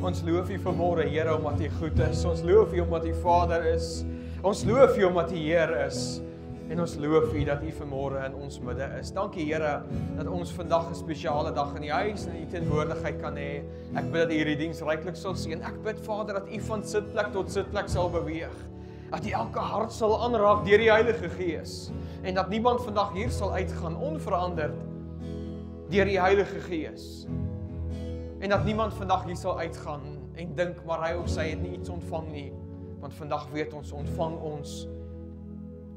Ons loof U vanmôre, Here, omdat U goed is. Ons loof U omdat U Vader is. Ons loof U omdat U Heer is. En ons loof U dat U vanmôre in ons midde is. Dankie, Here, dat ons vandag 'n spesiale dag in die huis en in U teenwoordigheid kan hê. Ek bid dat U hierdie diens ryklik sal seën. Ek bid, Vader, dat U van sitplek tot sitplek sal beweeg. Dat U elke hart sal aanraak deur die Heilige Gees. En dat niemand vandag hier sal uitgaan onveranderd deur die Heilige Gees. En dat niemand vandag hier sal uitgaan en dink, maar hy of sy het nie iets ontvang nie. Want vandag weet ons, ontvang ons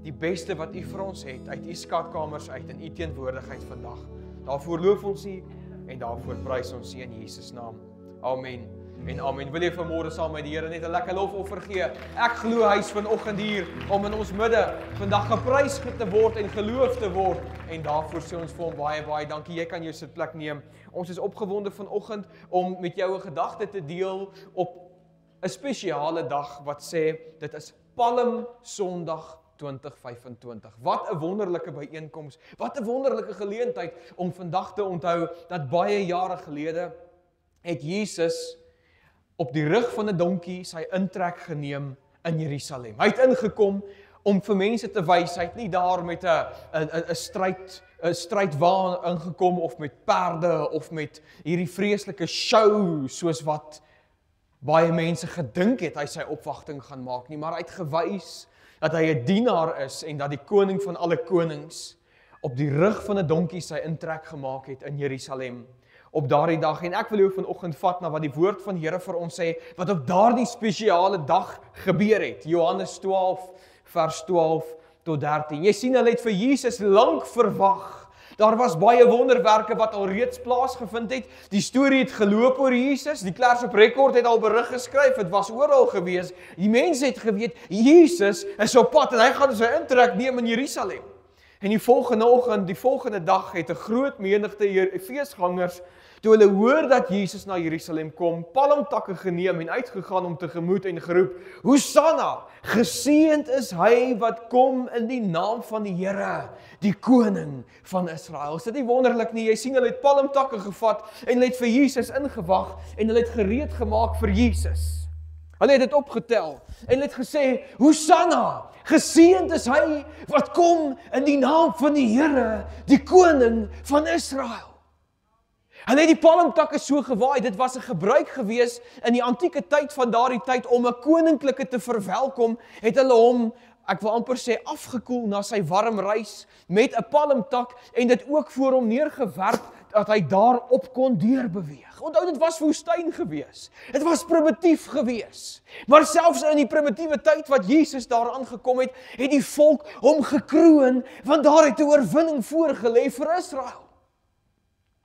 die beste wat U vir ons het, uit U skatkamers uit, in U teenwoordigheid vandag. Daarvoor loof ons U, en daarvoor prys ons U in Jesus naam. Amen. En amen. Wil jy vanmôre saam met die Here net 'n lekker lofoffer gee? Ek glo hy is vanoggend hier om in ons midde vandag geprys te word en geloof te word. En daarvoor sê ons vir hom baie dankie. Jy kan jou sitplek neem. Ons is opgewonde vanoggend om met jou 'n gedagte te deel op 'n spesiale dag wat sê dit is Palm Sondag 2025. Wat 'n wonderlike byeenkoms. Wat 'n wonderlike geleentheid om vandag te onthou dat baie jare gelede het Jesus op die rug van 'n donkie sy intrek geneem in Jerusalem. Hy het ingekom om vir mense te wys, hy het nie daar met 'n strydwa ingekom of met perde of met hierdie vreeslike show soos wat baie mense gedink het hy sy opwagting gaan maak nie, maar hy het gewys dat hy 'n dienaar is en dat die koning van alle konings op die rug van 'n donkie sy intrek gemaak het in Jerusalem op daardie dag. En ek wil jou vanoggend vat na wat die woord van Here vir ons sê, wat op daardie spesiale dag gebeur het. Johannes 12 vers 12 tot 13. Jy sien, hulle het vir Jesus lank verwag. Daar was baie wonderwerke wat al reeds plaasgevind het. Die storie het geloop oor Jesus. Die Klers op Rekord het al berig geskryf. Dit was oral gewees. Die mense het geweet Jesus is op pad en hy gaan sy intrek neem in Jerusalem. En die volgende oggend, die volgende dag het 'n groot menigte feesgangers, toe hulle hoor dat Jesus na Jerusalem kom, palmtakke geneem en uitgegaan om tegemoet en geroep, Hosanna, geseënd is hy wat kom in die naam van die Here, die koning van Israel. Is dit nie wonderlik nie? Jy sien, hulle het palmtakke gevat en hulle het vir Jesus ingewag en hulle het gereed gemaak vir Jesus. Hulle het dit opgetel en hulle het gesê, Hosanna, geseënd is hy wat kom in die naam van die Here, die koning van Israel. Hulle het die palmtakke so gewaai, dit was 'n gebruik gewees in die antieke tyd van daardie tyd om 'n koninklike te verwelkom, het hulle hom, ek wil amper sê, afgekoel na sy warm reis met 'n palmtak en dit ook voor hom neergewerp dat hy daarop kon deurbeweeg. Onthou, dit was woestyn gewees. Dit was primitief gewees. Maar selfs in die primitiewe tyd wat Jesus daar aangekom het, het die volk hom gekroon, want daar het 'n oorwinning voorgelê vir Israel.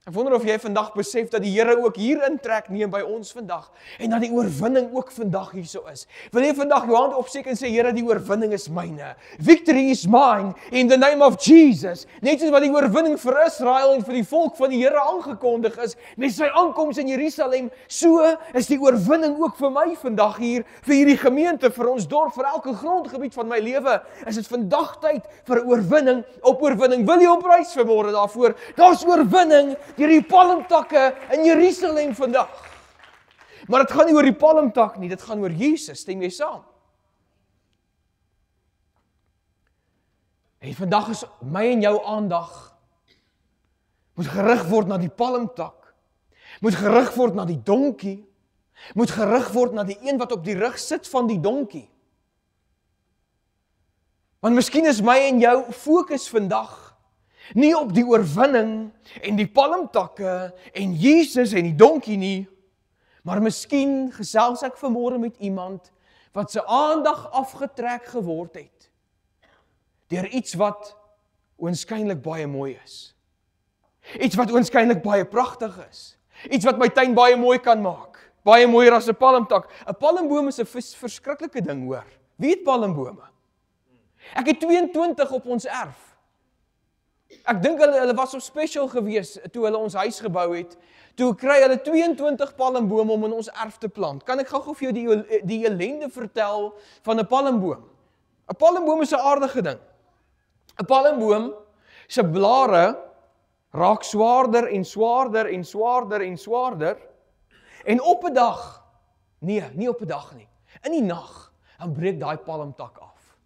Ek wonder of jy vandag besef dat die Here ook hier intrek neem by ons vandag en dat die oorwinning ook vandag hierso is. Wil jy vandag jou hand opsteek en sê, Here, die oorwinning is myne. Victory is mine in the name of Jesus. Net soos wat die oorwinning vir Israel en vir die volk van die Here aangekondig is met sy aankoms in Jerusalem, so is die oorwinning ook vir my vandag hier, vir hierdie gemeente, vir ons dorp, vir elke grondgebied van my lewe. Is dit vandag tyd vir oorwinning op oorwinning. Wil jy hom prys vanmôre daarvoor? Daar's oorwinning deur die palmtakke in Jerusalem vandag. Maar dit gaan nie oor die palmtak nie, dit gaan oor Jesus, stem jy saam? En vandag is my en jou aandag moet gerig word na die palmtak, moet gerig word na die donkie, moet gerig word na die een wat op die rug sit van die donkie. Want miskien is my en jou fokus vandag nie op die oorwinning en die palmtakke en Jesus en die donkie nie, maar miskien gesels ek vanmôre met iemand wat sy aandag afgetrek geword het deur iets wat oënskynlik baie mooi is. Iets wat oënskynlik baie pragtig is. Iets wat my tuin baie mooi kan maak. Baie mooier as 'n palmtak. 'n Palmboom is 'n verskriklike ding, hoor. Wie het palmbome? Ek het 22 op ons erf. Ek dink hulle was op special gewees toe hulle ons huis gebou het. Toe kry hulle 22 palmbome om in ons erf te plant. Kan ek gou vir jou die ellende vertel van 'n palmboom? 'n Palmboom is 'n aardige ding. 'n Palmboom se blare raak swaarder en swaarder en swaarder en swaarder. En op 'n dag Nee, nie op 'n dag nie. In die nag, dan breek daai palmtak af.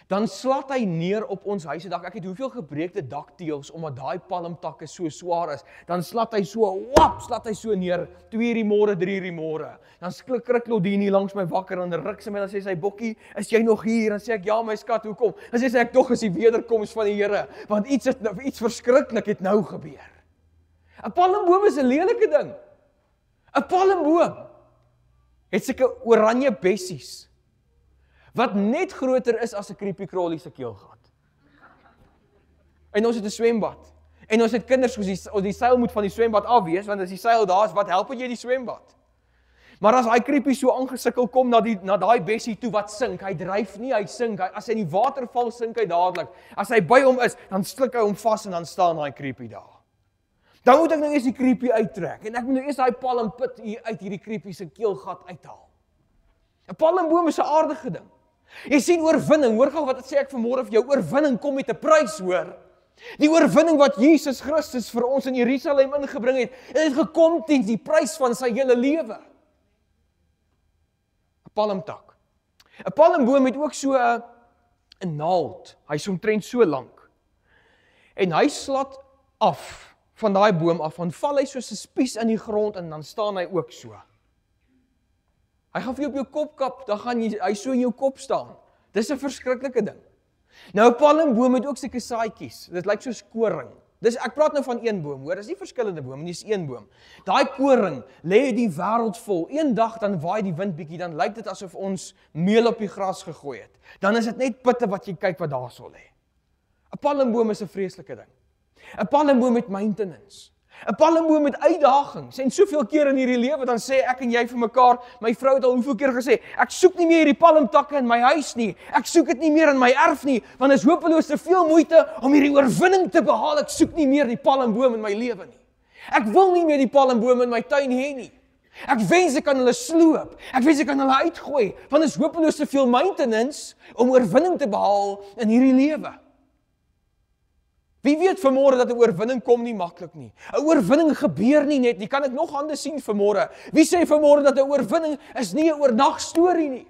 Dan slat hy neer op ons huise dak. Ek het hoeveel gebreekte dakteels, omdat daai palmtakke so swaar is. Dan slat hy so neer, 2:00 die môre, 3:00 die môre. Dan skrik Claudine hier langs my wakker, en dan ruk sy my, dan sê sy, Bokkie, is jy nog hier? Dan sê ek, ja my skat, hoekom? Dan sê sy, ek dog is die wederkoms van die Here, want iets verskriklik het nou gebeur. 'n Palmboom is 'n lelike ding. 'n Palmboom het sulke oranje bessies, wat net groter is as 'n creepy crawly se keelgat. En ons het 'n swembad. En ons het kinders, die seil moet van die swembad afwees, want as die seil daar is, wat help jy die swembad? Maar as hy creepy so aangesikkel kom na daai bessie toe wat sink, hy dryf nie, hy sink, as hy in die water val, sink hy dadelik. As hy by hom is, dan sluk hy hom vas en dan staan hy creepy daar. Dan moet ek nou eers die creepy uittrek, en ek moet nou eers daai palmpit uit hierdie creepy se keelgat uithaal. 'n Palmboom is 'n aardige ding. Jy sien oorwinning, hoor gou wat sê ek vanmôre vir jou, oorwinning kom met 'n prys, hoor. Die oorwinning wat Jesus Christus vir ons in Jerusalem ingebring het gekom teen die prys van sy hele lewe. 'n Palmtak. 'n Palmboom het ook so 'n naald, hy is omtrent so lank. En hy slat af van daai boom af, dan val hy soos 'n spies in die grond en dan staan hy ook so. Hy gaan vir jou op jou kop kap, dan gaan hy so in jou kop staan. Dis 'n verskriklike ding. Nou 'n palmboom het ook sulke saadjies. Dit lyk soos koring. Ek praat nou van een boom, hoor. Dis nie verskillende bome, dis een boom. Daai koring lê die wêreld vol. Eendag dan waai die wind bietjie, dan lyk dit asof ons meel op die gras gegooi het. Dan is dit net pitte wat jy kyk wat daarso lê. 'n Palmboom is 'n vreeslike ding. 'n Palmboom het maintenance. 'n Palmboom met uitdagings, en soveel keer in hierdie lewe, dan sê ek en jy vir mekaar, my vrou het al hoeveel keer gesê, ek soek nie meer hierdie palmtakke in my huis nie, ek soek dit nie meer in my erf nie, want is hopeloos te veel moeite om hierdie oorwinning te behaal, ek soek nie meer die palmboom in my lewe nie. Ek wil nie meer die palmboom in my tuin hê nie. Ek wens ek kan hulle sloop, ek wens ek kan hulle uitgooi, want is hopeloos te veel maintenance om oorwinning te behaal in hierdie lewe. Wie weet vanmôre dat 'n oorwinning kom nie maklik nie. 'n Oorwinning gebeur nie net nie. Kan ek nog hande sien vanmôre? Wie sê vanmôre dat 'n oorwinning is nie 'n oornag storie nie?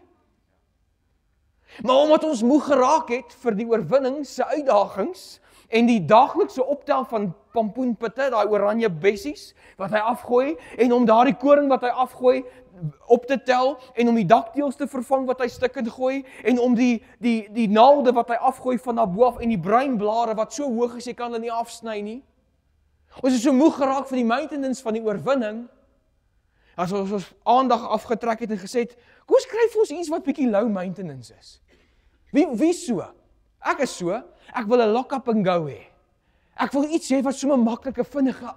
Maar omdat ons moeg geraak het vir die oorwinning se uitdagings en die daaglikse optel van pompoenpitte, daai oranje bessies wat hy afgooi, en om daardie koring wat hy afgooi op te tel, en om die dakteels te vervang wat hy stukkend gooi, en om die naalde wat hy afgooi van daarbo af, en die bruinblare wat so hoog is, jy kan hulle nie afsny nie. Ons is so moeg geraak vir die maintenance van die oorwinning, as ons aandag afgetrek het en gesê het, kom ons skryf ons iets wat bietjie low maintenance is. Wie so? Ek is so, ek wil 'n lock-up and go hê. Ek wil iets hê wat so 'n maklike, vinnige,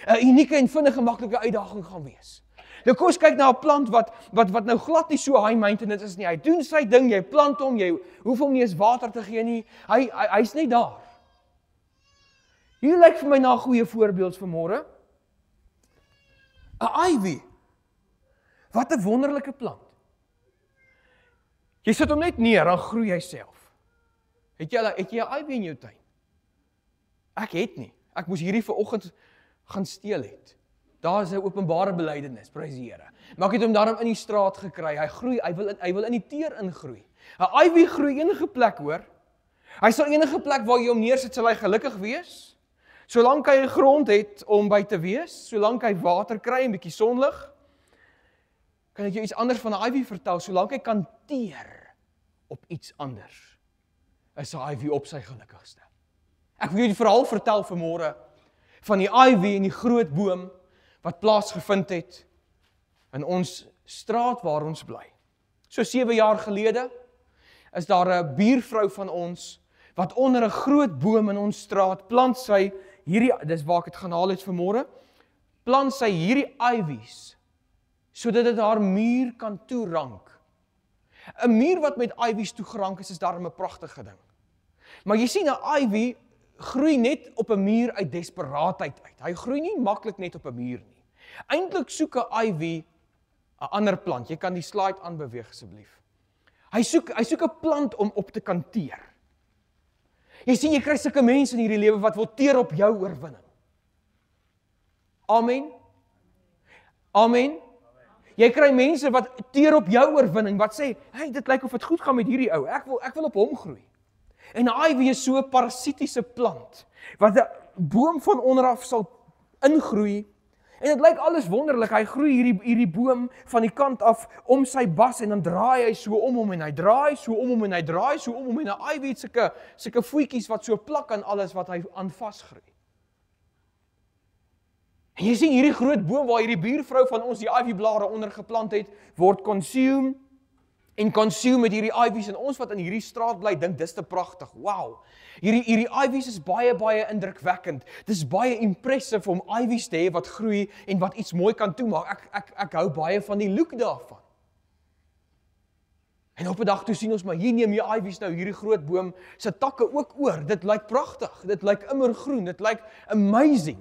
'n unieke en vinnige maklike uitdaging gaan wees. Nou kom ons kyk na 'n plant wat nou glad nie so high maintenance is nie. Hy doen sy ding, jy plant hom, jy hoef hom nie eens water te gee nie. Hy's net daar. Hier lyk vir my na 'n goeie voorbeeld vanmôre. 'n Ivy. Wat 'n wonderlike plant. Jy sit hom net neer, dan groei hy self. Het jy 'n ivy in jou tuin? Ek het nie. Ek moes hierdie vanoggend gaan steel het. Daar is 'n openbare belydenis, prys die Here. Maar ek het hom daarom in die straat gekry. Hy groei, hy wil in die teer ingroei. 'n Ivy groei enige plek, hoor. Hy sal enige plek waar jy hom neersit, sal hy gelukkig wees. Solank hy 'n grond het om by te wees, solank hy water kry en 'n bietjie sonlig. Kan ek jou iets anders van 'n ivy vertel? Solank hy kan teer op iets anders, is 'n ivy op sy gelukkigste. Ek wil jou die verhaal vertel vanmôre van die ivy en die groot boom wat plaasgevind het in ons straat waar ons bly. So 7 jaar gelede is daar 'n buurvrou van ons wat onder 'n groot boom in ons straat plant sy hierdie, dis waar ek dit gaan haal het vanmôre, plant sy hierdie ivies sodat dit haar muur kan toerank. 'n Muur wat met ivies toegerank is daarom 'n pragtige ding. Maar jy sien, 'n ivy groei net op 'n muur uit desperaatheid uit. Hy groei nie maklik net op 'n muur nie. Eintlik soek 'n ivy 'n ander plant. Jy kan die slide aanbeweeg asseblief. Hy soek 'n plant om op te kan teer. Jy sien, jy kry sulke mense in hierdie lewe wat wil teer op jou oorwinning. Amen. Amen. Jy kry mense wat teer op jou oorwinning, wat sê, hey, dit lyk of dit goed gaan met hierdie ou, ek wil op hom groei. En ivy is so 'n parasitiese plant, wat 'n boom van onderaf sal ingroei, en dit lyk alles wonderlik, hy groei hierdie boom van die kant af om sy bas, en dan draai hy so om hom, en hy draai so om hom, en hy draai so om hom, en 'n ivy het sulke voetjies wat so plak aan alles wat hy aan vasgroei. En jy sien hierdie groot boom waar hierdie buurvrou van ons die ivy blare onder geplant het, word consume met hierdie ivies, en ons wat in hierdie straat bly, dink dis te pragtig, wow. Hierdie ivies is baie indrukwekkend, dis baie impressive om ivies te hê wat groei, en wat iets mooi kan toemaak, ek hou baie van die look daarvan. En op 'n dag toe sien ons, maar hier neem jy ivies nou, hierdie groot boom, sy takke ook oor, dit lyk pragtig, dit lyk immergroen, dit lyk amazing.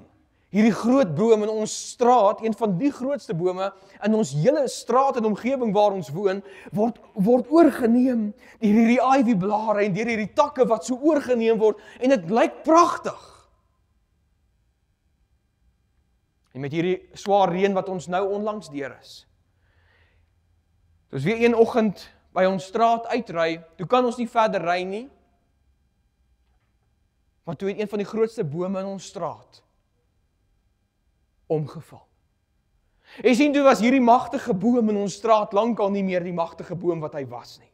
Hierdie groot boom in ons straat, een van die grootste bome in ons hele straat en omgewing waar ons woon, word oorgeneem deur hierdie ivy blare en deur hierdie takke wat so oorgeneem word, en dit lyk pragtig. En met hierdie swaar reën wat ons nou onlangs deur is. Ons weer een oggend by ons straat uitry, toe kan ons nie verder ry nie, maar toe het een van die grootste bome in ons straat omgeval. Jy sien, toe was hierdie magtige boom in ons straat lankal nie meer die magtige boom wat hy was nie.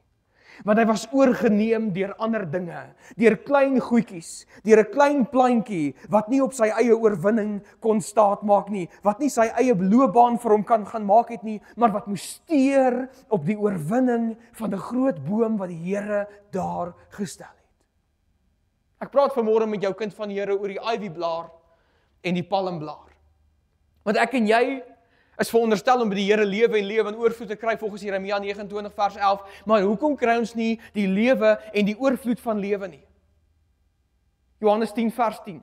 Want hy was oorgeneem deur ander dinge, deur klein goedjies, deur 'n klein plantjie wat nie op sy eie oorwinning kon staatmaak nie, wat nie sy eie loopbaan vir hom kan gaan maak het nie, maar wat moes steur op die oorwinning van 'n groot boom wat die Here daar gestel het. Ek praat vanmôre met jou kind van die Here oor die ivy blaar en die palmblaar. Want ek en jy is veronderstel om by die Here lewe en lewe in oorvloed te kry volgens Jeremia 29 vers 11, maar hoekom kry ons nie die lewe en die oorvloed van lewe nie? Johannes 10 vers 10,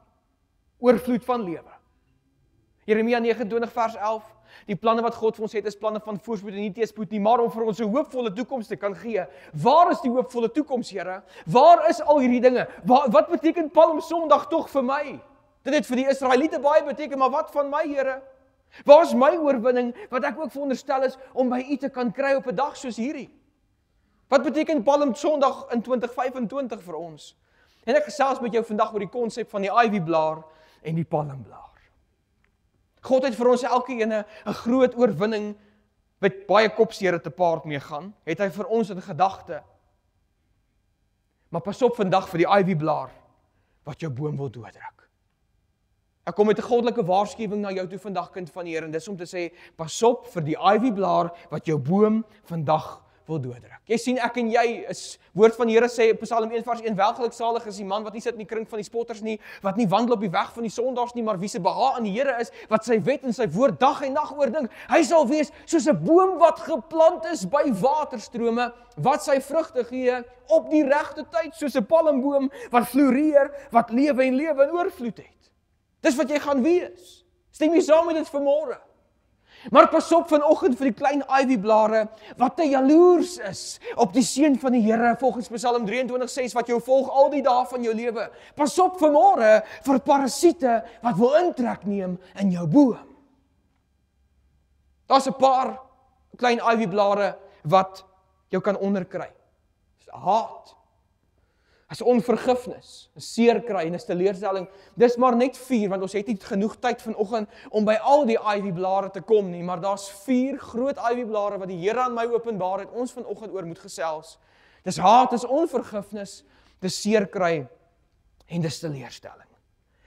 oorvloed van lewe. Jeremia 29 vers 11, die planne wat God vir ons het is planne van voorspoed en nie teëspoed nie, maar om vir ons 'n hoopvolle toekoms te kan gee. Waar is die hoopvolle toekoms, Here? Waar is al hierdie dinge? Wat beteken Palm Sondag tog vir my? Dit het vir die Israeliete baie beteken, maar wat van my, Here? Waar is my oorwinning, wat ek ook veronderstel is, om by U te kan kry op 'n dag soos hierdie? Wat beteken Palm Sondag in 2025 vir ons? En ek gesels met jou vandag oor die konsep van die ivy blaar en die palmblaar. God het vir ons elkeen 'n groot oorwinning, met baie kopseere te paart mee gaan, het hy vir ons in gedagte. Maar pas op vandag vir die ivy blaar, wat jou boom wil doodruk. Ek kom met 'n goddelike waarskuwing na jou toe vandag, kind van die Here, en dis om te sê, pas op vir die ivy blaar wat jou boom vandag wil doodruk. Jy sien, ek en jy is, woord van die Here sê, Psalm 1 vers 1, welgeluksalig is die man wat nie sit in die kring van die spotters nie, wat nie wandel op die weg van die sondaars nie, maar wie se behaag in die Here is, wat sy wet en sy woord dag en nag oordink. Hy sal wees soos 'n boom wat geplant is by waterstrome, wat sy vrugte gee op die regte tyd, soos 'n palmboom wat floreer, wat lewe en lewe in oorvloed het. Dis wat jy gaan wees. Stem jy saam met dit vanmôre? Maar pas op vanoggend vir die klein ivy blare wat te jaloers is op die seën van die Here volgens Psalm 23:6 wat jou volg al die dae van jou lewe. Pas op vanmôre vir parasiete wat wil intrek neem in jou boom. Daar's 'n paar klein ivy blare wat jou kan onderkry. Dis haat. As onvergifnis, 'n seer kry en 'n teleurstelling. Dis maar net 4, want ons het nie genoeg tyd vanoggend om by al die ivy blare te kom nie, maar daar's 4 groot ivy blare wat die Here aan my openbaar het, ons vanoggend oor moet gesels. Dis haat, dis onvergifnis, dis seer kry en dis teleurstelling.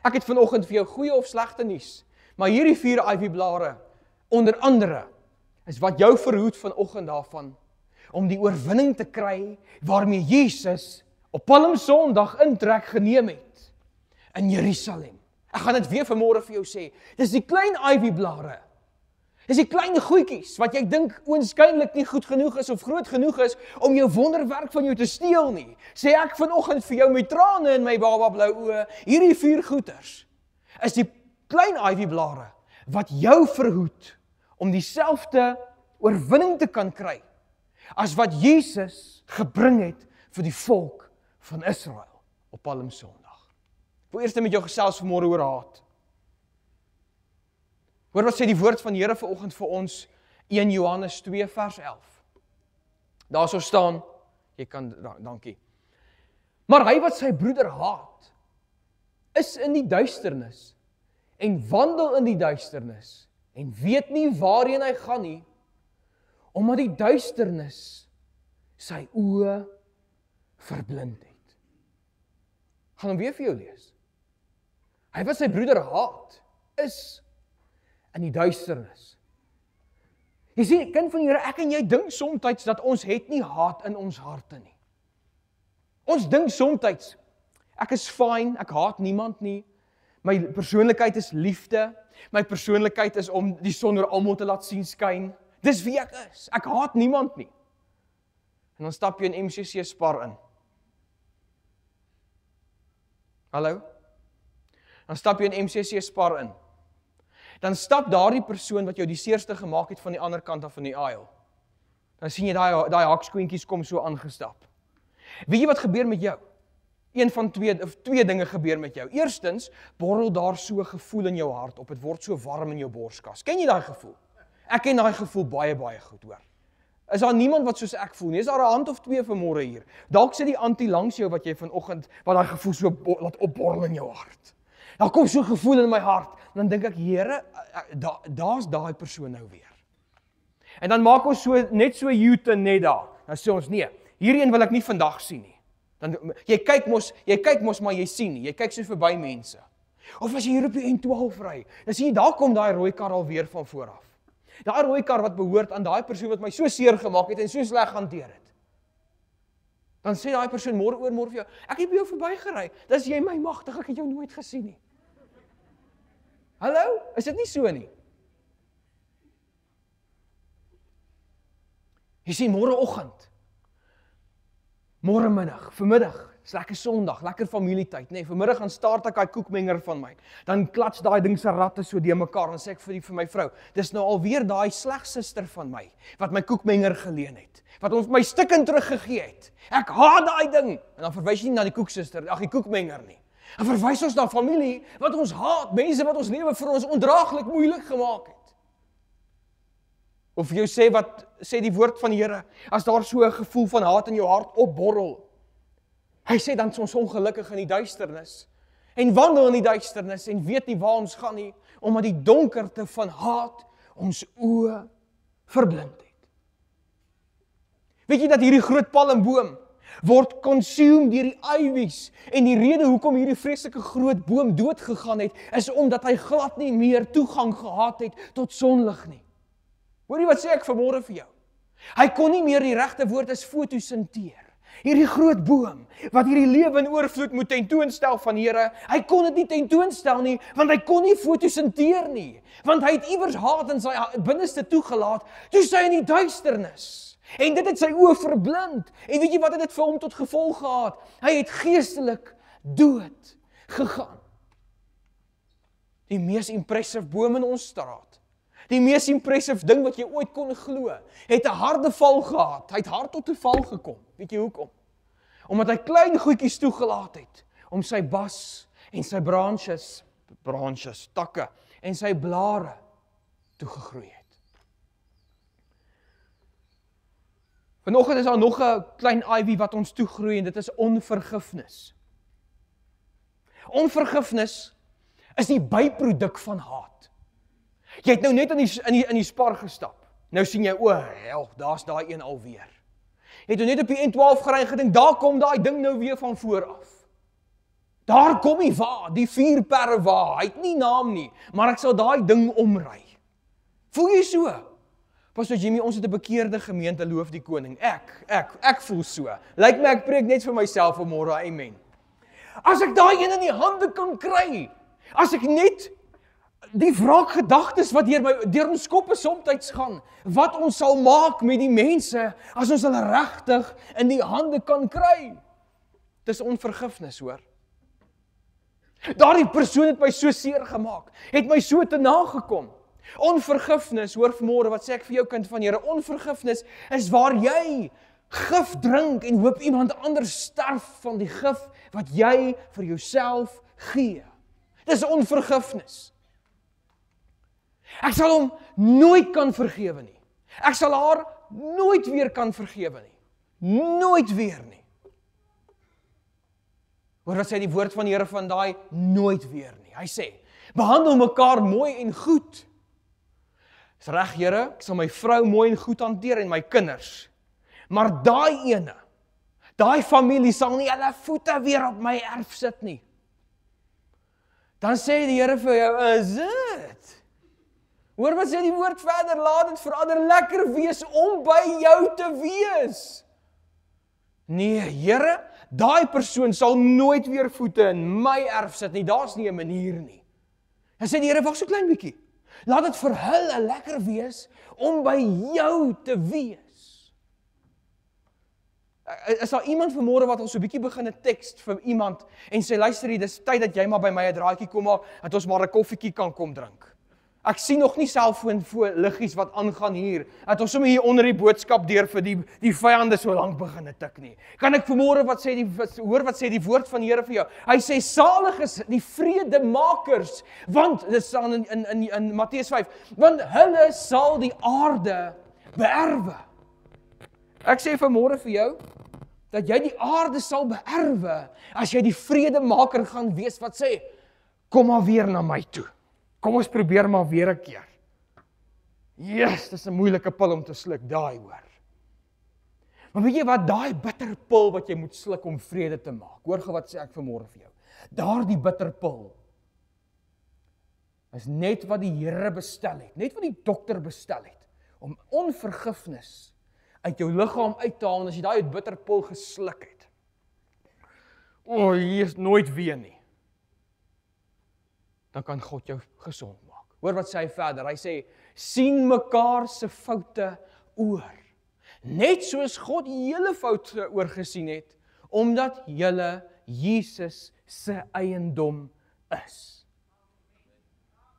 Ek het vanoggend vir jou goeie of slegte nuus, maar hierdie 4 ivy blare, onder andere, is wat jou verhoed vanoggend daarvan, om die oorwinning te kry waarmee Jesus op Palm Sondag intrek geneem het in Jerusalem. Ek gaan dit weer vanmôre vir jou sê. Dis die klein ivy blare. Dis die klein goedjies wat jy dink oënskynlik nie goed genoeg is of groot genoeg is om jou wonderwerk van jou te steel nie. Sê ek vanoggend vir jou met trane in my baba blou oë, hierdie 4 goeters is die klein ivy blare wat jou verhoed om dieselfde oorwinning te kan kry as wat Jesus gebring het vir die volk van Israel op Palm Sondag. Ek wil eers met jou gesels vanmôre oor haat. Hoor wat sê die woord van die Here vanoggend vir ons 1 Johannes 2 vers 11. Daar sou staan, jy kan, dankie. Maar hy wat sy broeder haat, is in die duisternis, en wandel in die duisternis, en weet nie waarheen hy gaan nie, omdat die duisternis sy oë verblind het. Gaan hom weer vir jou lees. Hy wat sy broeder haat, is in die duisternis. Jy sien, kind van die Here, ek en jy dink somtyds dat ons het nie haat in ons harte nie. Ons dink somtyds, ek is fyn, ek haat niemand nie, my persoonlikheid is liefde, my persoonlikheid is om die son oor almal te laat sien skyn, dis wie ek is, ek haat niemand nie. En dan stap jy in MCC Spar in. Hallo? Dan stap jy in MCC Spar in. Dan stap daardie persoon wat jou die seerste gemaak het van die ander kant af van die aisle. Dan sien jy daai hakskoentjies kom so aangestap. Weet jy wat gebeur met jou? Een van twee dinge gebeur met jou. Eerstens, borrel daar so gevoel in jou hart op, het word so warm in jou borskas. Ken jy daai gevoel? Ek ken daai gevoel baie, baie goed, hoor. Is daar niemand wat soos ek voel nie? Is daar 'n hand of twee vanmôre hier? Dalk sit die antie langs jou wat jy vanoggend, wat daai gevoel so laat opborrel in jou hart. Daar kom so 'n gevoel in my hart, dan dink ek, Here, daar's daai persoon nou weer. En dan maak ons net so U-turn net daar. Dan sê ons, nee, hierdie een wil ek nie vandag sien nie. Dan, jy kyk mos, maar jy sien nie. Jy kyk so verby mense. Of as jy hier op die N12 ry, dan sien jy, daar kom daai rooi kar alweer van vooraf. Daai rooi kar wat behoort aan daai persoon wat my so seer gemaak het en so sleg hanteer het. Dan sê daai persoon môre vir jou, ek het by jou verbygery. Dis jy my magtig, ek het jou nooit gesien nie. Hallo? Is dit nie so nie? Jy sien môreoggend, môre middag, vanmiddag, is lekker Sondag, lekker familietyd, nee, vanmiddag gaan start ek daai koekmenger van my. Dan klats daai ding se ratte so deur mekaar en sê ek vir my vrou, dis nou alweer daai slegsuster van my wat my koekmenger geleen het, wat ons my stukken teruggegee het. Ek haat daai ding. En dan verwys jy nie na die koeksuster, ag die koekmenger nie. Dan verwys ons na familie wat ons haat, mense wat ons lewe vir ons ondraaglik moeilik gemaak het. Of jy sê die woord van die Here, as daar so 'n gevoel van haat in jou hart opborrel. Hy sê dan is ons ongelukkig in die duisternis en wandel in die duisternis en weet nie waar ons gaan nie, omdat die donkerte van haat ons oë verblind het. Weet jy dat hierdie groot palmboom word consumed deur die ivies en die rede hoekom hierdie vreeslike groot boom dood gegaan het, is omdat hy glad nie meer toegang gehad het tot sonlig nie. Hoor jy wat sê ek vanmôre vir jou? Hy kon nie meer die regte woord as fotosinteer. Hierdie groot boom, wat hierdie lewe in oorvloed moet tentoonstel van die Here, hy kon dit nie tentoonstel nie, want hy kon nie fotosinteer nie, want hy het iewers haat in sy binneste toegelaat, toe sy in die duisternis, en dit het sy oë verblind, en weet jy wat het dit vir hom tot gevolg gehad? Hy het geestelik dood gegaan. Die mees impressive boom in ons straat, die mees impressive ding wat jy ooit kon glo, het 'n harde val gehad. Hy het hard tot 'n val gekom. Weet jy hoekom? Omdat hy klein goedjies toegelaat het om sy bas en sy branches, takke en sy blare toegegroei het. Vanoggend is daar nog 'n klein ivy wat ons toegroei en dit is onvergifnis. Onvergifnis is die byproduk van haat. Jy het nou net in die Spar gestap. Nou sien jy, daar's daai een alweer. Jy het nou net op die N12 gery en gedink, daar kom daai ding nou weer van voor af. Daar kom die wa, die 4 perre wa. Hy het nie naam nie, maar ek sal daai ding omry. Voel jy so? Pastor Jimmy, ons het 'n bekeerde gemeente, loof die koning. Ek voel so. Lyk my ek preek net vir myself vanmôre, amen. As ek daai een in die hande kan kry, as ek net die wraakgedagtes wat deur ons koppe soms gaan, wat ons sal maak met die mense, as ons hulle regtig in die hande kan kry. Dis onvergifnis, hoor. Daardie persoon het my so seer gemaak, het my so te nagekom. Onvergifnis, hoor vanmôre, wat sê ek vir jou kind van Here, onvergifnis is waar jy gif drink en hoop iemand anders sterf van die gif wat jy vir jouself gee. Dis onvergifnis. Ek sal hom nooit kan vergewe nie. Ek sal haar nooit weer kan vergewe nie. Nooit weer nie. Hoor wat sê die woord van die Here van daai nooit weer nie. Hy sê, behandel mekaar mooi en goed. Is reg, Here, ek sal my vrou mooi en goed hanteer en my kinders. Maar daai ene, daai familie sal nie hulle voete weer op my erf sit nie. Dan sê die Here vir jou, is dit? Hoor wat sê die woord verder, laat dit verander lekker wees om by jou te wees. Nee, Here, daai persoon sal nooit weer voete in my erf sit nie, daar's nie 'n manier nie. Dan sê die Here, wag so klein bietjie. Laat dit vir hulle lekker wees om by jou te wees. Is daar iemand vanmôre wat al so 'n bietjie begin 'n teks vir iemand en sê, luister hier, dis tyd dat jy maar by my 'n draaitjie kom maak, dat ons maar 'n koffietjie kan kom drink. Ek sien nog nie selfoon voor liggies wat aangaan hier, dat ons sommer hier onder die boodskap deur vir die vyande so lank begin tik nie. Kan ek vanmôre hoor wat sê die woord van die Here vir jou? Hy sê, salig is die vredemakers, want, dit staan in Matteus 5, want hulle sal die aarde beerwe. Ek sê vanmôre vir jou, dat jy die aarde sal beerwe, as jy die vredemaker gaan wees, wat sê, kom maar weer na my toe. Kom ons probeer maar weer 'n keer. Yes, dis 'n moeilike pil om te sluk, daai hoor. Maar weet jy wat, daai bitter pil wat jy moet sluk om vrede te maak. Hoor gou wat sê ek vanmôre vir jou. Daardie bitter pil is net wat die Here bestel het, net wat die dokter bestel het, om onvergifnis uit jou liggaam uit te haal, en as jy daai bitter pil gesluk het. O, hier is nooit weer nie. Dan kan God jou gesond maak. Hoor wat sê hy verder, hy sê, sien mekaar se foute oor. Net soos God julle foute oorgesien het, omdat julle Jesus se eiendom is.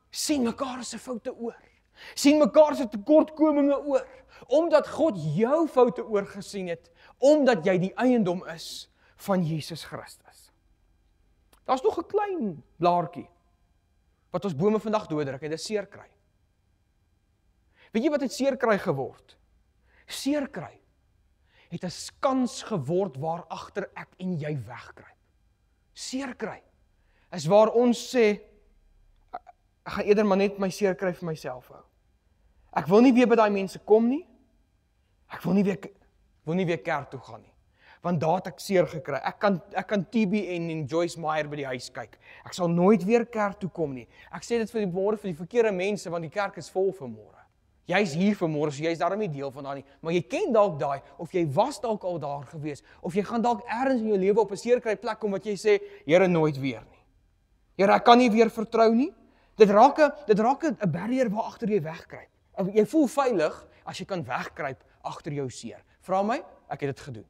Sien mekaar se foute oor. Sien mekaar se tekortkominge oor, omdat God jou foute oorgesien het, omdat jy die eiendom is van Jesus Christus. Daar's nog 'n klein blaartjie wat ons bome vandag dooddruk, en dit is seerkry. Weet jy wat het seerkry geword? Seerkry het 'n skans geword waar agter ek en jy wegkruip. Seerkry is waar ons sê, ek gaan eerder maar net my seerkry vir myself hou. Ek wil nie weer by daai mense kom nie. Ek wil nie weer kerk toe gaan nie. Want daar het ek seer gekry. Ek kan TB en Joyce Meyer by die huis kyk. Ek sal nooit weer kerk toe kom nie. Ek sê dit vir die verkeerde mense, want die kerk is vol vanmôre. Jy's hier vanmôre, so jy's daarom nie deel van daar nie. Maar jy ken dalk daai, of jy was dalk al daar gewees, of jy gaan dalk ergens in jou lewe op 'n seerkry plek kom wat jy sê, Here, nooit weer nie. Here, ek kan nie weer vertrou nie. Dit raak 'n barrier waar agter jy wegkruip. Jy voel veilig as jy kan wegkruip agter jou seer. Vra my, ek het dit gedoen.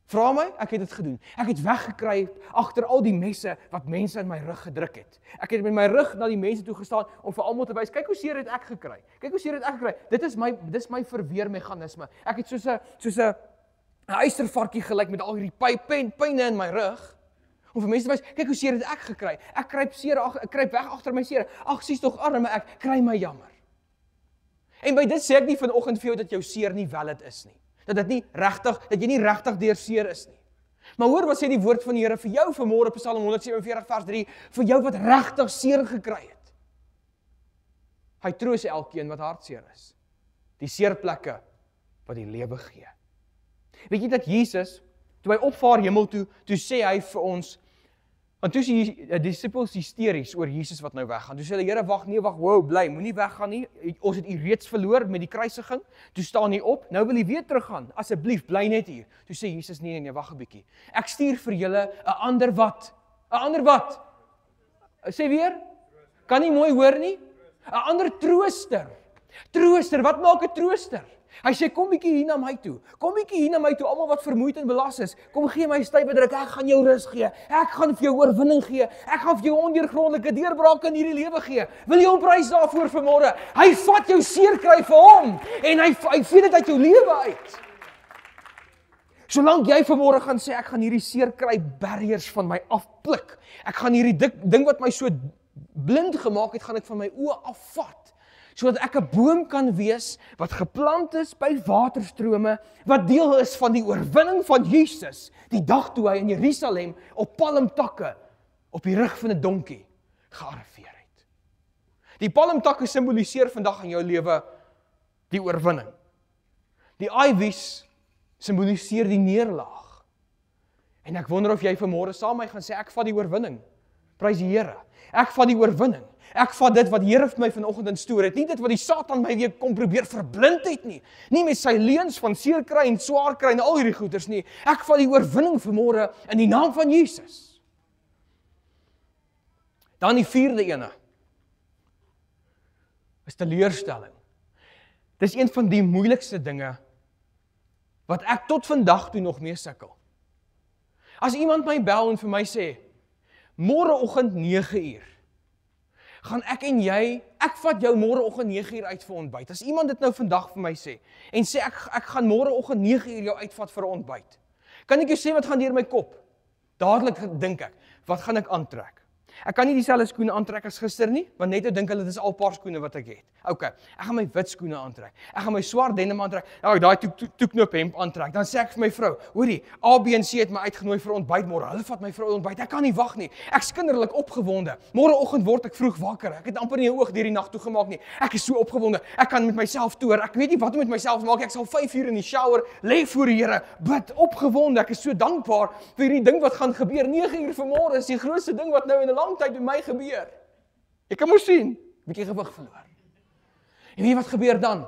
Vra my, ek het dit gedoen. Ek het weggekruip agter al die messe wat mense in my rug gedruk het. Ek het met my rug na die mense toe gestaan om vir almal te wys, kyk hoe seer het ek gekry. Kyk hoe seer het ek gekry. Dit is my verweermeganisme. Ek het soos 'n eystervarkie gelyk met al hierdie pyne in my rug. Om vir mense te wys, kyk hoe seer het ek gekry. Ek kruip weg agter my seer. Ag, sies tog arme ek, kry my jammer. En by dit sê ek nie vanoggend vir jou dat jou seer nie valid is nie. Dat jy nie regtig deur seer is nie. Maar hoor wat sê die woord van die Here vir jou vanmôre, Psalm 147 vers 3, vir jou wat regtig seer gekry het. Hy troos elkeen wat hartseer is. Die seerplekke wat die lewe gee. Weet jy dat Jesus, toe hy opvaar hemel toe sê hy vir ons, want toe is die disippels hysteries oor Jesus wat nou weggaan. Toe sê hulle, Here, wag, wow, bly, moenie weggaan nie. Ons het u reeds verloor met die kruisiging. Toe staan hy op, nou wil hy weer teruggaan. Asseblief, bly net hier. Toe sê Jesus, nee, wag 'n bietjie. Ek stuur vir julle 'n ander wat? 'n ander wat? Sê weer? Kan nie mooi hoor nie? 'n ander trooster. Trooster, wat maak 'n trooster? Hy sê, kom bietjie hier na my toe. Kom bietjie hier na my toe, almal wat vermoeid en belas is. Kom gee my 'n stywe druk, ek gaan jou rus gee. Ek gaan vir jou oorwinning gee. Ek gaan vir jou ondeurgrondelike deurbrake in hierdie lewe gee. Wil jy hom prys daarvoor vanmôre? Hy vat jou seer kry vir hom en hy vee dit uit jou lewe uit. Solank jy vanmôre gaan sê, ek gaan hierdie seer kry barriers van my afpluk. Ek gaan hierdie ding wat my so blind gemaak het, gaan ek van my oë afvat. sodat ek 'n boom kan wees wat geplant is by waterstrome, wat deel is van die oorwinning van Jesus, die dag toe hy in Jerusalem op palmtakke op die rug van 'n donkie gearriveer het. Die palmtakke simboliseer vandag in jou lewe die oorwinning. Die ivies simboliseer die neerlaag. En ek wonder of jy vanmôre saam met my gaan sê, ek vat die oorwinning. Prys die Here. Ek vat die oorwinning. Ek vat dit wat die Here vir my vanoggend instoor het. Nie dit wat die Satan my weer kom probeer verblind het nie. Nie met sy leuns van seer kry en swaar kry en al hierdie goeters nie. Ek vat die oorwinning vanmôre in die naam van Jesus. Dan die vierde ene is teleurstelling. Dis een van die moeilikste dinge wat ek tot vandag toe nog mee sukkel. As iemand my bel en vir my sê, môreoggend 9:00, gaan ek en jy, ek vat jou môreoggend 9:00 uit vir ontbyt. As iemand dit nou vandag vir my sê, en sê ek gaan môreoggend 9:00 jou uitvat vir 'n ontbyt, kan ek jou sê wat gaan deur my kop? Dadelik dink ek, wat gaan ek aantrek? Ek kan nie dieselfde skoene aantrek as gister nie, want net nou dink hulle dit is al paar skoene wat ek het. OK, ek gaan my wit skoene aantrek. Ek gaan my swart denim aantrek. Nou daai toeknop hemp aantrek. Dan sê ek vir my vrou, hoorie, A, B en C het my uitgenooi vir ontbyt môre. Hulle vat my vir ontbyt. Ek kan nie wag nie. Ek's kinderlik opgewonde. Môreoggend word ek vroeg wakker. Ek het amper nie 'n oog deur die nag toegemaak nie. Ek is so opgewonde. Ek kan met myself toer. Ek weet nie wat om met myself maak. Ek sal 5:00 in die shower lê voor die Here, bid, opgewonde. Ek is so dankbaar vir hierdie ding wat gaan gebeur. 9:00 vanmôre is die grootste ding wat nou in 'n lang tyd met my gebeur. Jy kan mos sien, bietjie gewig verloor. En weet jy wat gebeur dan?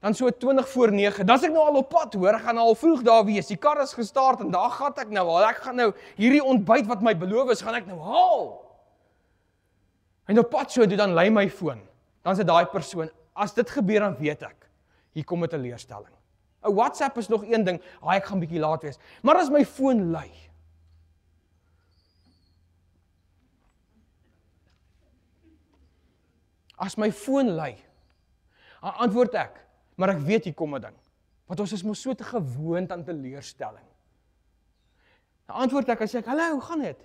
Dan so 20:09, dan is ek nou al op pad, hoor, ek gaan al vroeg daar wees. Die kar is gestart en daar gaan ek nou al. Ek gaan nou hierdie ontbyt wat my beloof is, gaan ek nou haal. En op pad so, dan lei my foon. Dan sê daai persoon, as dit gebeur dan weet ek, hier kom 'n teleurstelling. 'n WhatsApp is nog een ding, ek gaan bietjie laat wees. Maar as my foon lui, as my foon lui, antwoord ek, maar ek weet hier kom 'n ding. Want ons is mos so te gewoond aan teleurstelling. Dan antwoord ek, as ek, hallo, hoe gaan dit?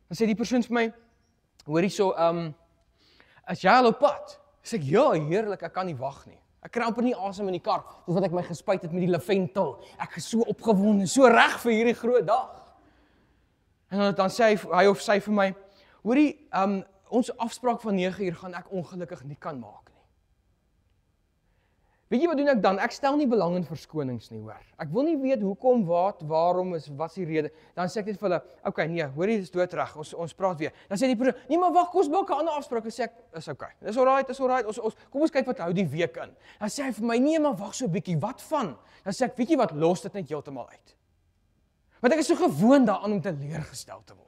Dan sê die persoon vir my, hoor hierso, is jy al op pad? Sê ek, ja, heerlik, ek kan nie wag nie. Ek kry amper nie asem in die kar, soos wat ek my gespuit het met die laventel. Ek is so opgewonde, so reg vir hierdie groot dag. En dan sê hy of sy vir my, hoorie, ons afspraak van 9:00 gaan ek ongelukkig nie kan maak nie. Weet jy wat doen ek dan? Ek stel nie belang in verskonings nie, hoor. Ek wil nie weet hoekom, waarom is, wat is die rede. Dan sê ek net vir hulle, okay, nee, hoor jy, dis doodreg, ons praat weer. Dan sê die persoon, nee, maar wag, kom ons maak 'n ander afspraak. Dan sê ek, is okay, dis alright, kom ons kyk wat hou die week in. Dan sê hy vir my, nee, maar wag so 'n bietjie, wat van? Dan sê ek, weet jy wat, los dit net heeltemal uit. Want ek is so gewoond daaraan om teleurgestel te word.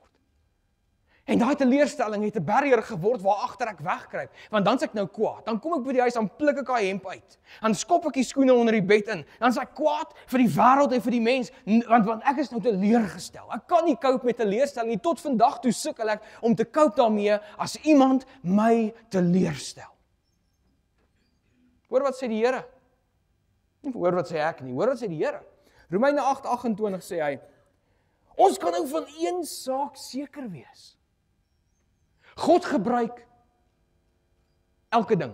En daai teleurstelling het 'n barrier geword waar agter ek wegkruip, want dan's ek nou kwaad. Dan kom ek by die huis, dan pluk ek daai hemp uit. Dan skop ek die skoene onder die bed in. Dan's ek kwaad vir die wêreld en vir die mens, want ek is nou teleurgestel. Ek kan nie cope met teleurstelling nie. Tot vandag toe sukkel ek om te cope daarmee as iemand my teleurstel. Hoor wat sê die Here? Nie hoor wat sê ek nie, hoor wat sê die Here. Romeine 8:28 sê hy, ons kan nou van een saak seker wees. God gebruik elke ding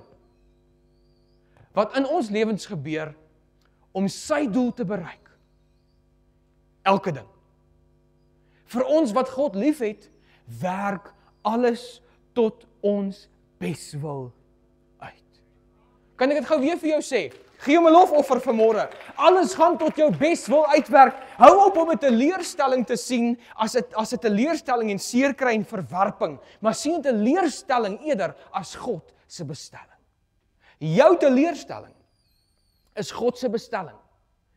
wat in ons lewens gebeur om sy doel te bereik. Elke ding. Vir ons wat God liefhet, werk alles tot ons beswil uit. Kan ek dit gou weer vir jou sê? Gee hom 'n lofoffer vanmôre. Alles gaan tot jou beswil uitwerk. Hou op om 'n teleurstelling te sien as 'n teleurstelling en seer kry en verwerping, maar sien 'n teleurstelling eerder as God se bestelling. Jou teleurstelling is God se bestelling.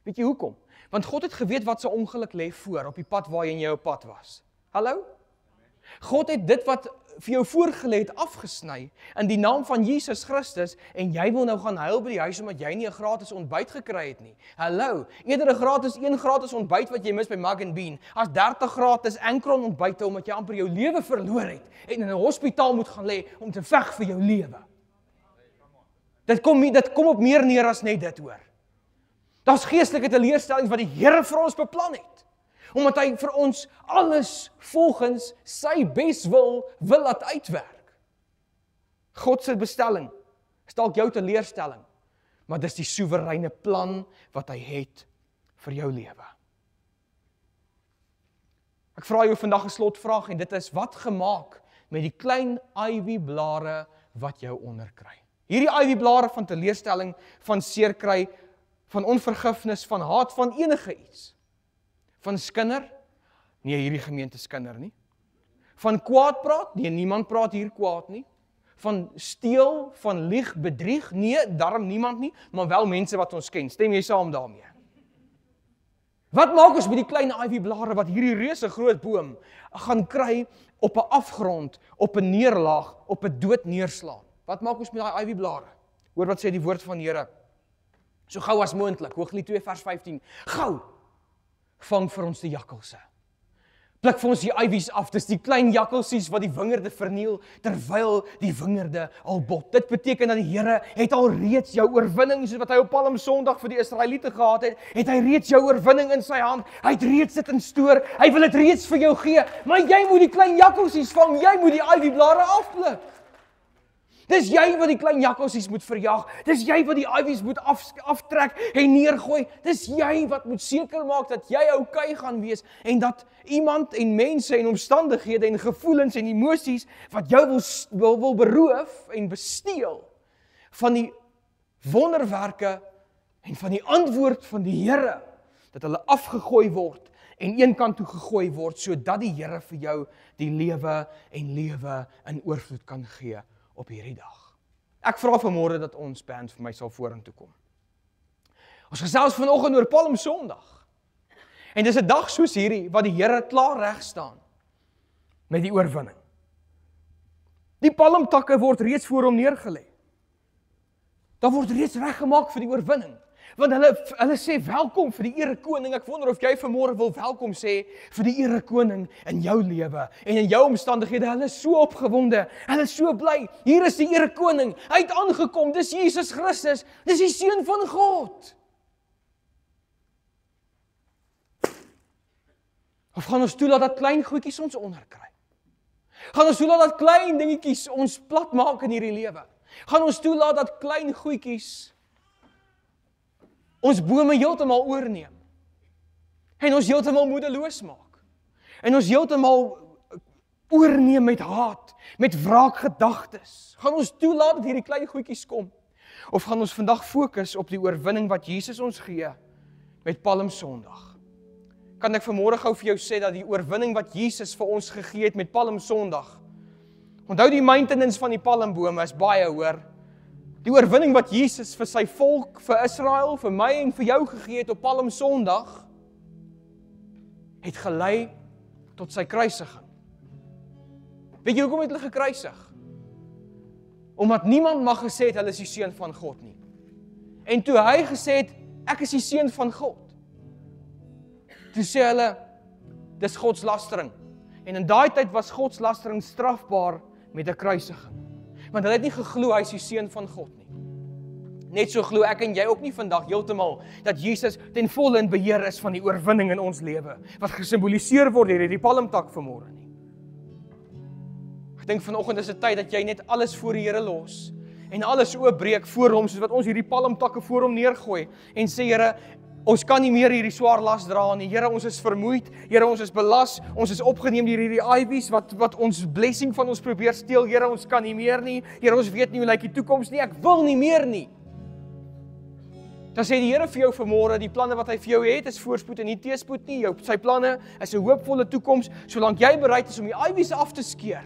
Weet jy hoekom? Want God het geweet wat se ongeluk lê voor op die pad waarheen jy op pad was. Hallo? God het dit wat vir jou voorgelê het afgesny in die naam van Jesus Christus en jy wil nou gaan huil by die huis omdat jy nie 'n gratis ontbyt gekry het nie. Hallo, eerder 'n gratis ontbyt wat jy mis by Mug & Bean as 30 gratis Ankron ontbyte omdat jy amper jou lewe verloor het en in 'n hospitaal moet gaan lê om te veg vir jou lewe. Dit kom op meer neer as net dit, hoor. Daar's geestelike teleurstellings wat die Here vir ons beplan het. Omdat hy vir ons alles volgens sy beswil wil laat uitwerk. God se bestelling Is dalk jou teleurstelling, maar dis die soewereine plan wat hy het vir jou lewe. Ek vra jou vandag 'n slotvraag en dit is, wat gemaak met die klein ivy blare wat jou onderkry? Hierdie ivy blare van teleurstelling, van seerkry, van onvergifnis, van haat, van enige iets. Van skinder? Nee, hierdie gemeente skinder nie. Van kwaad praat? Nee, niemand praat hier kwaad nie. Van steel, van lieg, bedrieg? Nee, daarom niemand nie, maar wel mense wat ons ken. Stem jy saam daarmee? Wat maak ons met die klein ivy blare wat hierdie reuse groot boom gaan kry op 'n afgrond, op 'n neerlaag, op 'n dood neerslaan? Wat maak ons met daai ivy blare? Hoor wat sê die woord van die Here. So gou as moontlik, Hooglied 2 vers 15. Gou vang vir ons die jakkalse. Pluk vir ons die ivies af, dis die klein jakkalsies wat die wingerde verniel, terwyl die wingerde al bot. Dit beteken dat die Here het al reeds jou oorwinning, soos wat hy op Palm Sondag vir die Israeliete gehad het hy reeds jou oorwinning in sy hand, hy het reeds dit in stoor, hy wil dit reeds vir jou gee, maar jy moet die klein jakkalsies vang, jy moet die ivy blare afpluk. Dis jy wat die klein jakkalsies moet verjag, dis jy wat die ivies moet aftrek en neergooi, dis jy wat moet seker maak dat jy okay gaan wees, en dat iemand en mense en omstandighede en gevoelens en emosies wat jou wil beroof en besteel van die wonderwerke en van die antwoord van die Here, dat hulle afgegooi word en een kant toe gegooi word, sodat die Here vir jou die lewe en lewe in oorvloed kan gee op hierdie dag. Ek vra vanmôre dat ons band vir my sal vorentoe kom. Ons gesels vanoggend oor Palm Sondag. En dis 'n dag soos hierdie wat die Here klaar reg staan met die oorwinning. Die palmtakke word reeds voor hom neergelê. Daar word reeds reggemaak vir die oorwinning. Want hulle sê welkom vir die erekoning. Ek wonder of jy vanmôre wil welkom sê vir die erekoning in jou lewe en in jou omstandighede. Hulle is so opgewonde, hulle is so bly. Hier is die erekoning. Hy het aangekom. Dis Jesus Christus. Dis die seun van God. Of gaan ons toelaat dat klein goedjies ons onderkry? Gaan ons toelaat dat klein dingetjies ons plat maak in hierdie lewe? Gaan ons toelaat dat klein goedjies ons bome heeltemal oorneem en ons heeltemal moedeloos maak en ons heeltemal oorneem met haat, met wraakgedagtes? Gaan ons toelaat dat hierdie klein goedjies kom? Of gaan ons vandag fokus op die oorwinning wat Jesus ons gee met Palm Sondag? Kan ek vanmôre gou vir jou sê dat die oorwinning wat Jesus vir ons gegee het met Palm Sondag, onthou die maintenance van die palmbome is baie hoor. Die oorwinning wat Jesus vir sy volk, vir Israel, vir my en vir jou gegee het op Palm Sondag, het gelei tot sy kruisiging. Weet jy hoekom het hulle gekruisig? Omdat niemand mag gesê het hulle is die seun van God nie. En toe hy gesê het, ek is die seun van God, toe sê hulle, dis godslastering. En in daai tyd was godslastering strafbaar met 'n kruisiging. Want hulle het nie geglo hy is die seun van God nie. Net so glo ek en jy ook nie vandag heeltemal dat Jesus ten volle in beheer is van die oorwinning in ons lewe, wat gesimboliseer word deur hierdie palmtak vanmôre nie. Ek dink vanoggend is dit tyd dat jy net alles voor die Here los en alles oopbreek voor hom, soos wat ons hierdie palmtakke voor hom neergooi en sê, Here, ons kan nie meer hierdie swaar las dra nie. Here, ons is vermoeid. Here, ons is belas. Ons is opgeneem deur hierdie ivies wat ons blessing van ons probeer steel. Here, ons kan nie meer nie. Here, ons weet nie hoe lyk die toekoms nie. Ek wil nie meer nie. Dan sê die Here vir jou vanmôre, die planne wat hy vir jou het, is voorspoed en nie teëspoed nie. Sy planne is 'n hoopvolle toekoms, solank jy bereid is om die ivies af te skeer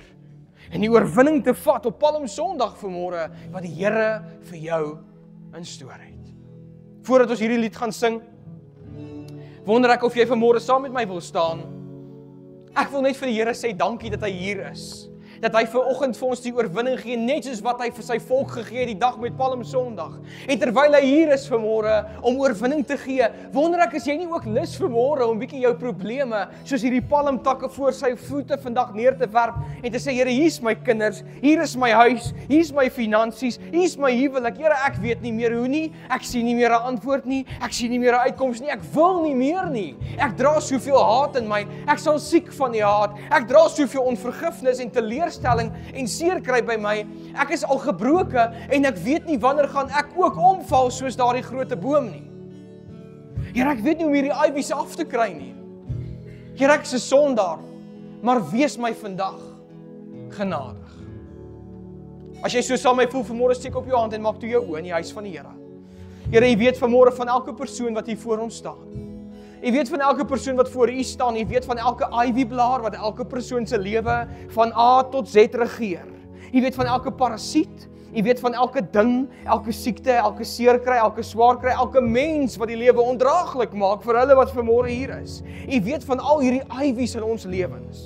en die oorwinning te vat op Palm Sondag vanmôre, wat die Here vir jou instoor het. Voordat ons hierdie lied gaan sing, wonder ek of jy vanmôre saam met my wil staan. Ek wil net vir die Here sê dankie dat hy hier is. Dat hy vanoggend vir ons die oorwinning gee, net soos wat hy vir sy volk gegee het die dag met Palm Sondag. En terwyl hy hier is vanmôre om oorwinning te gee, wonder ek, is jy nie ook lus vanmôre om bietjie jou probleme, soos hierdie palmtakke voor sy voete vandag neer te werp en te sê, Here, hier's my kinders, hier is my huis, hier's my finansies, hier's my huwelik. Here, ek weet nie meer hoe nie, ek sien nie meer 'n antwoord nie, ek sien nie meer 'n uitkoms nie, ek wil nie meer nie. Ek dra soveel haat in my, ek sal siek van die haat, ek dra soveel onvergifnis en teleurstelling teleurstelling en seer kry by my. Ek is al gebroke en ek weet nie wanneer gaan ek ook omval soos daardie groot boom nie. Here, ek weet nie hoe hierdie ivies af te kry nie. Here, ek is 'n sondaar, maar wees my vandag genadig. As jy so saam met my voel vanmôre, steek op jou hand en maak toe jou oë in die huis van die Here. Here, U weet vanmôre van elke persoon wat hier voor ons staan. U weet van elke persoon wat voor U staan. U weet van elke ivy blaar wat elke persoon se lewe van A tot Z regeer. U weet van elke parasiet. U weet van elke ding, elke siekte, elke seer kry, elke swaar kry, elke mens wat die lewe ondraaglik maak vir hulle wat vanmôre hier is. U weet van al hierdie ivies in ons lewens.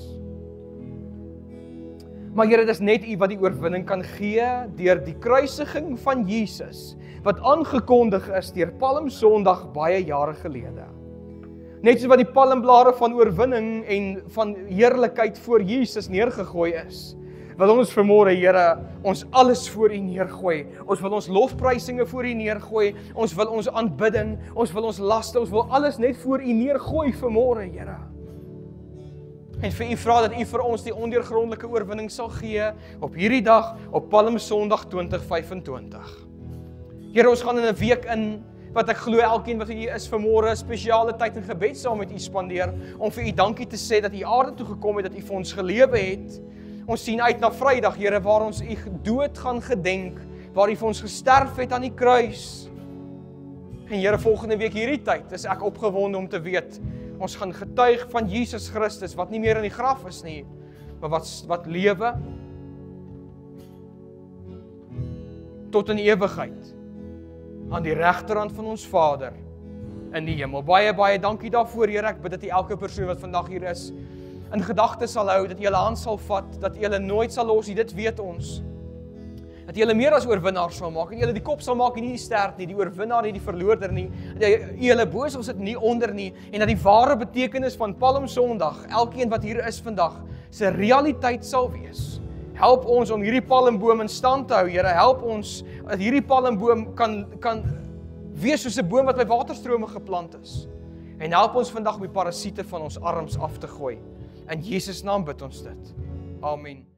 Maar Here, dit is net U wat die oorwinning kan gee deur die kruisiging van Jesus, wat aangekondig is deur Palm Sondag baie jare gelede. Net soos wat die palmblare van oorwinning en van heerlikheid voor Jesus neergegooi is, wil ons vanmôre, Here, ons alles voor U neergooi. Ons wil ons lofprysinge voor U neergooi. Ons wil ons aanbidding, ons wil ons laste, ons wil alles net voor U neergooi vanmôre, Here. En vir U vra dat U vir ons die ondeurgrondelike oorwinning sal gee op hierdie dag, op Palm Sondag 2025. Here, ons gaan in 'n week in wat ek glo elkeen wat hier is vanmôre 'n spesiale tyd in gebed saam met U spandeer om vir U dankie te sê dat U aarde toe gekom het, dat U vir ons gelewe het. Ons sien uit na Vrydag, Here, waar ons U dood gaan gedenk, waar U vir ons gesterf het aan die kruis. En Here, volgende week hierdie tyd is ek opgewonde om te weet, ons gaan getuig van Jesus Christus, wat nie meer in die graf is nie, maar wat lewe tot in ewigheid aan die regterhand van ons Vader in die hemel. Baie, baie dankie daarvoor, Here. Ek bid dat U elke persoon wat vandag hier is, in gedagte sal hou, dat U hulle hand sal vat, dat U hulle nooit sal los nie, dit weet ons. Dat U hulle meer as oorwinnaars sal maak, en U hulle die kop sal maak en nie die stert nie, die oorwinnaar nie, die verloorder nie, dat U hulle bo sal sit nie onder nie, en dat die ware betekenis van Palm Sondag, elkeen wat hier is vandag, se realiteit sal wees. Help ons om hierdie palmboom in stand te hou, Here. Help ons dat hierdie palmboom kan wees soos 'n boom wat by waterstrome geplant is. En help ons vandag om die parasiete van ons arms af te gooi. In Jesus naam bid ons dit. Amen.